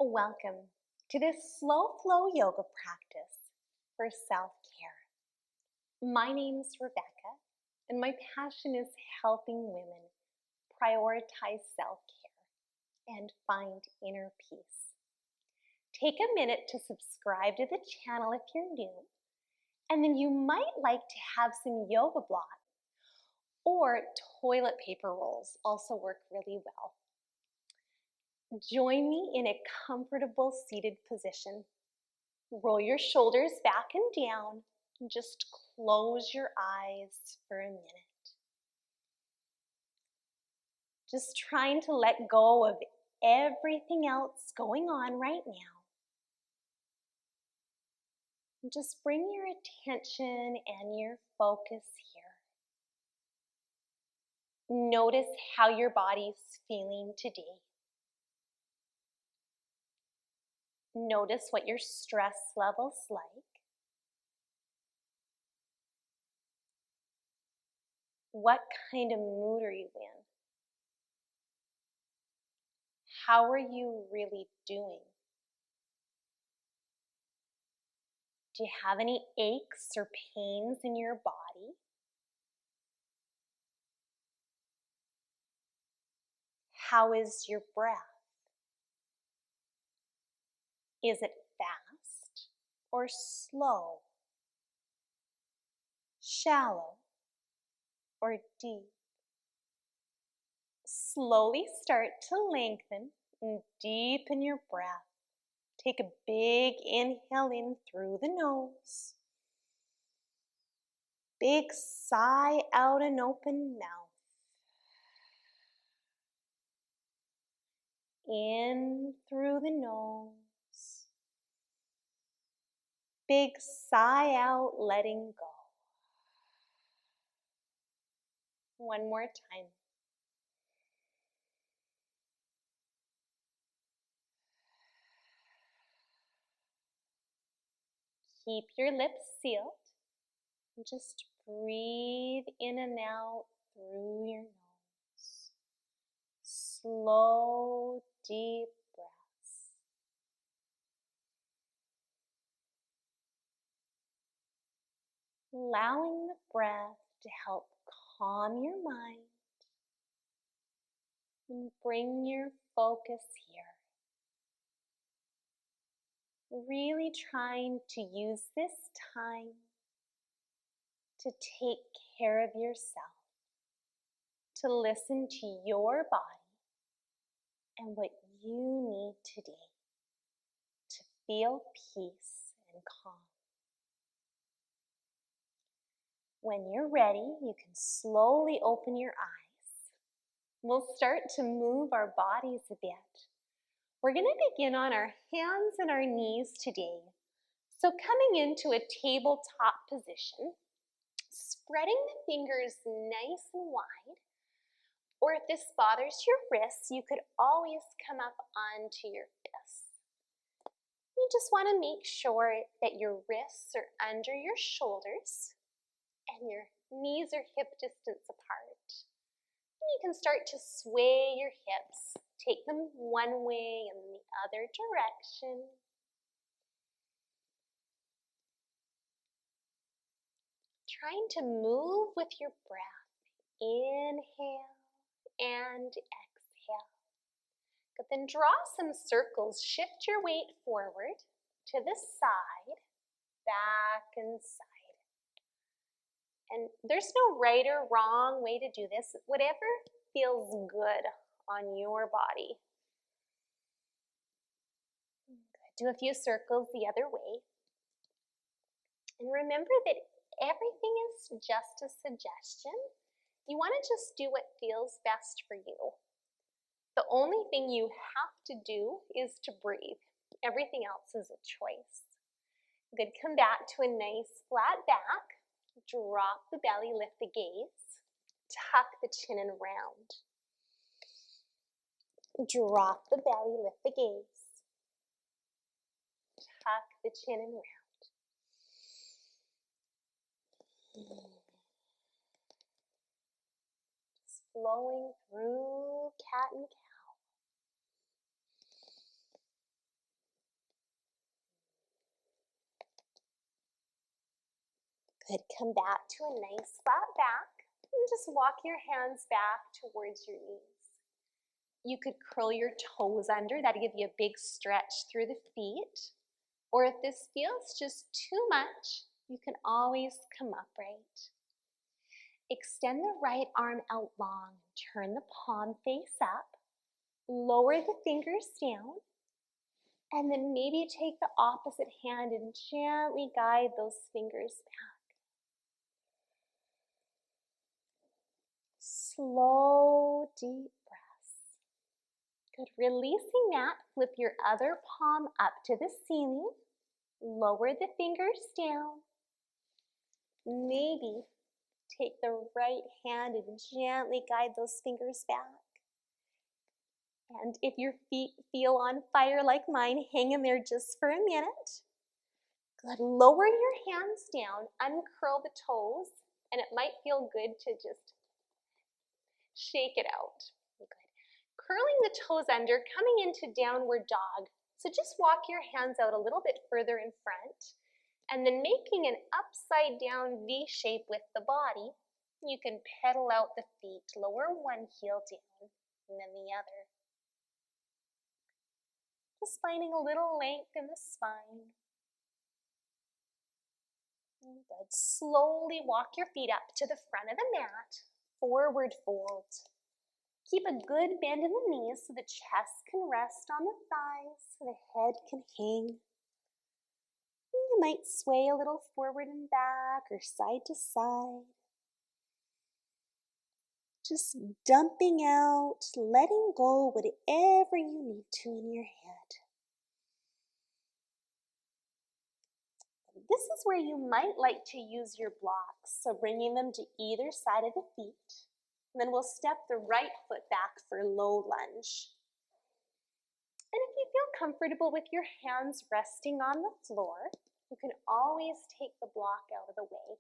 Welcome to this slow flow yoga practice for self-care. My name is Rebecca, and my passion is helping women prioritize self-care and find inner peace. Take a minute to subscribe to the channel if you're new, and then you might like to have some yoga blocks or toilet paper rolls also work really well. Join me in a comfortable seated position. Roll your shoulders back and down and just close your eyes for a minute. Just trying to let go of everything else going on right now. And just bring your attention and your focus here. Notice how your body's feeling today. Notice what your stress level's like. What kind of mood are you in? How are you really doing? Do you have any aches or pains in your body? How is your breath? Is it fast or slow? Shallow or deep? Slowly start to lengthen and deepen your breath. Take a big inhale in through the nose. Big sigh out and open mouth. In through the nose. Big sigh out, letting go. One more time. Keep your lips sealed. And just breathe in and out through your nose. Slow, deep breaths. Allowing the breath to help calm your mind and bring your focus here. Really trying to use this time to take care of yourself, to listen to your body and what you need today to feel peace and calm. When you're ready, you can slowly open your eyes. We'll start to move our bodies a bit. We're going to begin on our hands and our knees today. So coming into a tabletop position, spreading the fingers nice and wide, or if this bothers your wrists, you could always come up onto your fists. You just want to make sure that your wrists are under your shoulders and your knees are hip distance apart. And you can start to sway your hips. Take them one way and the other direction. Trying to move with your breath. Inhale and exhale. But then draw some circles. Shift your weight forward to the side, back and side. And there's no right or wrong way to do this. Whatever feels good on your body. Good. Do a few circles the other way. And remember that everything is just a suggestion. You want to just do what feels best for you. The only thing you have to do is to breathe. Everything else is a choice. Good. Come back to a nice flat back. Drop the belly, lift the gaze. Tuck the chin and round. Drop the belly, lift the gaze. Tuck the chin and round. Just flowing through cat and cow. Good, come back to a nice flat back and just walk your hands back towards your knees. You could curl your toes under, that'll give you a big stretch through the feet. Or if this feels just too much, you can always come upright. Extend the right arm out long and turn the palm face up. Lower the fingers down. And then maybe take the opposite hand and gently guide those fingers back. Slow, deep breaths. Good. Releasing that, flip your other palm up to the ceiling. Lower the fingers down. Maybe take the right hand and gently guide those fingers back. And if your feet feel on fire like mine, hang in there just for a minute. Good. Lower your hands down, uncurl the toes, and it might feel good to just shake it out. Good. Curling the toes under, coming into downward dog. So just walk your hands out a little bit further in front, and then making an upside down V shape with the body. You can pedal out the feet, lower one heel down, and then the other. Just finding a little length in the spine. Good. Slowly walk your feet up to the front of the mat. Forward fold. Keep a good bend in the knees so the chest can rest on the thighs, so the head can hang. You might sway a little forward and back or side to side. Just dumping out, letting go whatever you need to in your head. This is where you might like to use your blocks, so bringing them to either side of the feet. And then we'll step the right foot back for low lunge. And if you feel comfortable with your hands resting on the floor, you can always take the block out of the way.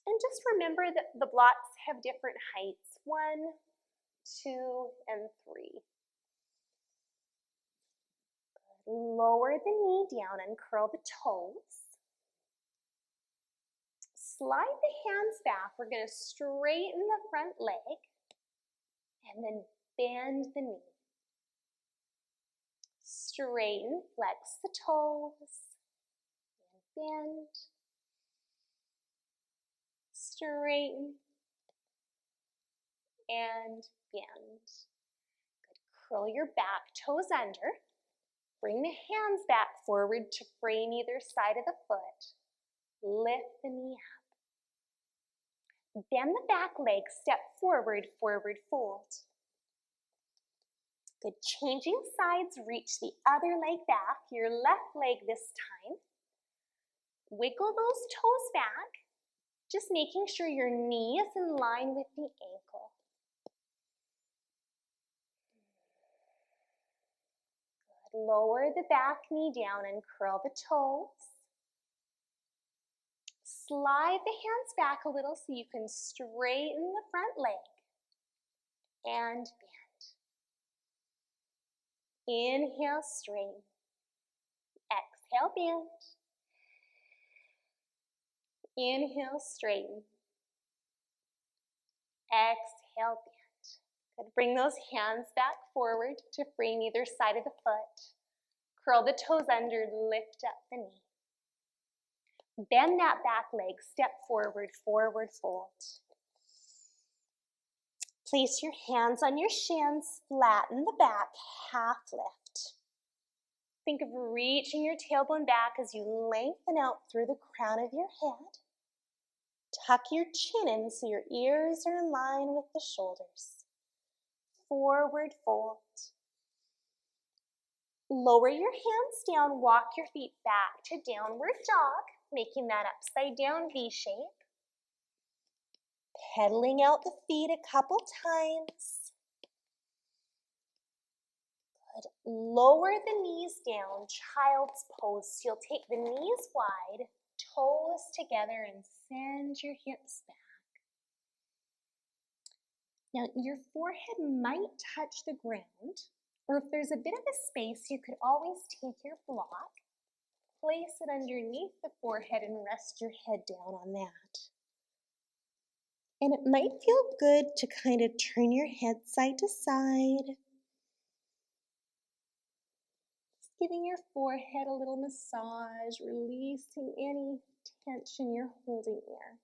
And just remember that the blocks have different heights, 1, 2, and 3. Lower the knee down and curl the toes. Slide the hands back. We're going to straighten the front leg and then bend the knee. Straighten, flex the toes, and bend. Straighten and bend. Good. Curl your back toes under. Bring the hands back forward to frame either side of the foot. Lift the knee up. Bend the back leg, step forward, forward fold. Good. Changing sides, reach the other leg back, your left leg this time. Wiggle those toes back, just making sure your knee is in line with the ankle. Good. Lower the back knee down and curl the toes. Slide the hands back a little so you can straighten the front leg and bend. Inhale, straighten. Exhale, bend. Inhale, straighten. Exhale, bend. Good. Bring those hands back forward to frame either side of the foot. Curl the toes under, lift up the knee. Bend that back leg, step forward, forward fold. Place your hands on your shins, flatten the back, half lift. Think of reaching your tailbone back as you lengthen out through the crown of your head. Tuck your chin in so your ears are in line with the shoulders. Forward fold. Lower your hands down, walk your feet back to downward dog, making that upside down V shape. Pedaling out the feet a couple times. Good. Lower the knees down, child's pose. So you'll take the knees wide, toes together, and send your hips back. Now your forehead might touch the ground, or if there's a bit of a space, you could always take your block place it underneath the forehead and rest your head down on that. And it might feel good to kind of turn your head side to side. Just giving your forehead a little massage, releasing any tension you're holding there.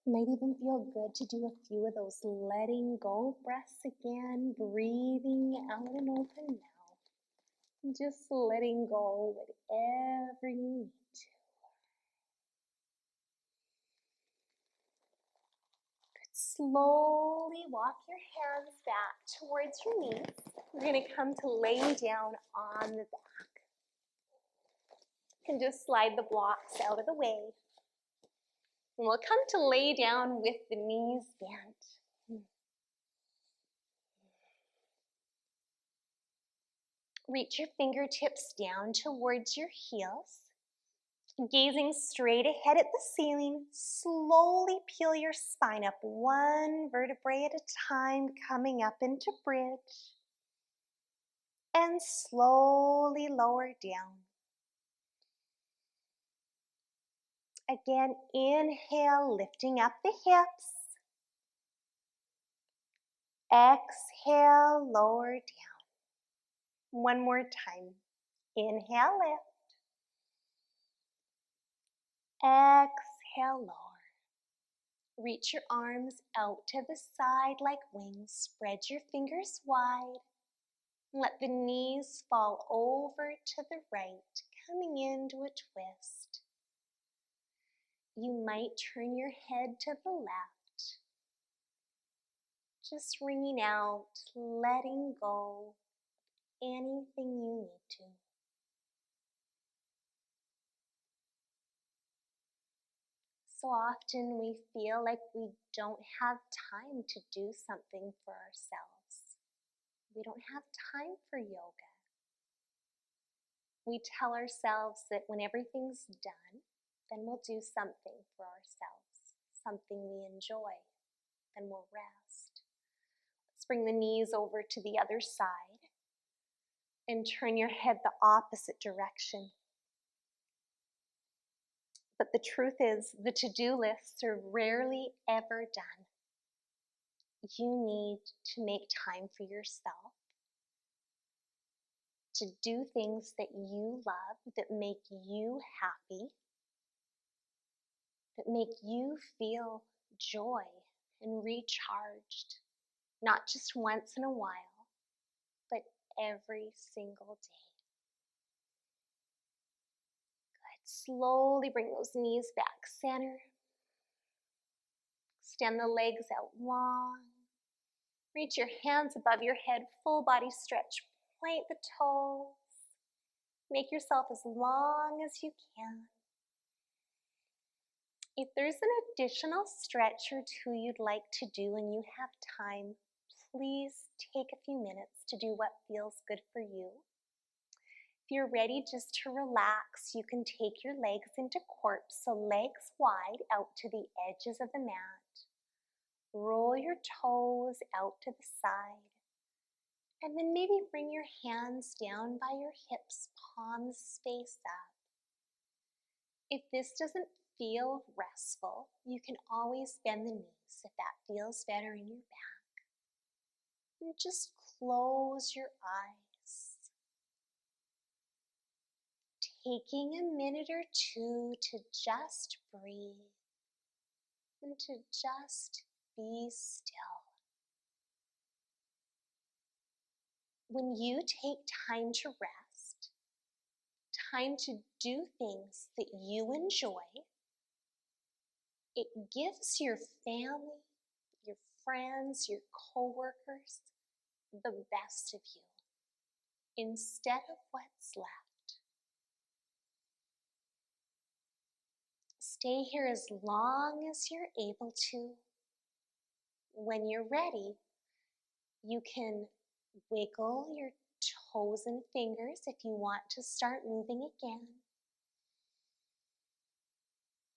Might even feel good to do a few of those letting go breaths again, breathing out and open mouth. And just letting go whatever you need to. Good. Slowly walk your hands back towards your knees. We're going to come to laying down on the back. You can just slide the blocks out of the way. And we'll come to lay down with the knees bent. Reach your fingertips down towards your heels. Gazing straight ahead at the ceiling, slowly peel your spine up one vertebrae at a time, coming up into bridge. And slowly lower down. Again, inhale, lifting up the hips. Exhale, lower down. One more time. Inhale, lift. Exhale, lower. Reach your arms out to the side like wings. Spread your fingers wide. Let the knees fall over to the right, coming into a twist. You might turn your head to the left. Just wringing out, letting go anything you need to. So often we feel like we don't have time to do something for ourselves. We don't have time for yoga. We tell ourselves that when everything's done, then we'll do something for ourselves, something we enjoy, then we'll rest. Let's bring the knees over to the other side and turn your head the opposite direction. But the truth is, the to-do lists are rarely ever done. You need to make time for yourself, to do things that you love, that make you happy, that make you feel joy and recharged, not just once in a while, but every single day. Good. Slowly bring those knees back center. Extend the legs out long. Reach your hands above your head, full body stretch. Point the toes. Make yourself as long as you can. If there's an additional stretch or two you'd like to do and you have time, please take a few minutes to do what feels good for you. If you're ready just to relax, you can take your legs into corpse, so legs wide out to the edges of the mat. Roll your toes out to the side. And then maybe bring your hands down by your hips, palms space up. If this doesn't feel restful, you can always bend the knees if that feels better in your back. And just close your eyes. Taking a minute or two to just breathe and to just be still. When you take time to rest, time to do things that you enjoy, it gives your family, your friends, your coworkers the best of you instead of what's left. Stay here as long as you're able to. When you're ready, you can wiggle your toes and fingers if you want to start moving again.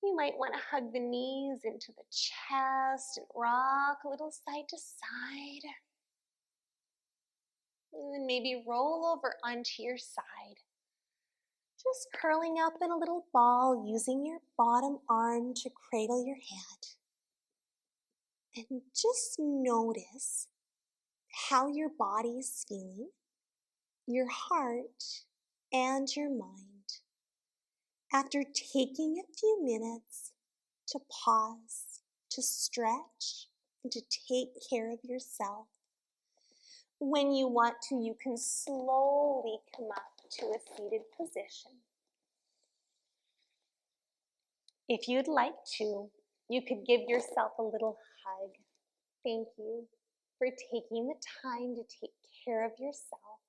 You might want to hug the knees into the chest and rock a little side to side. And then maybe roll over onto your side. Just curling up in a little ball using your bottom arm to cradle your head. And just notice how your body is feeling, your heart, and your mind. After taking a few minutes to pause, to stretch, and to take care of yourself. When you want to, you can slowly come up to a seated position. If you'd like to, you could give yourself a little hug. Thank you for taking the time to take care of yourself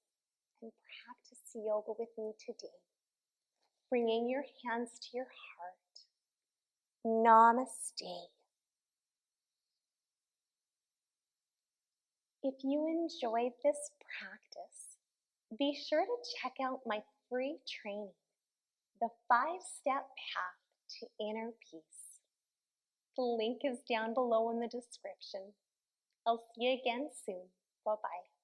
and practice yoga with me today. Bringing your hands to your heart. Namaste. If you enjoyed this practice, be sure to check out my free training, The 5-Step Path to Inner Peace. The link is down below in the description. I'll see you again soon. Bye-bye.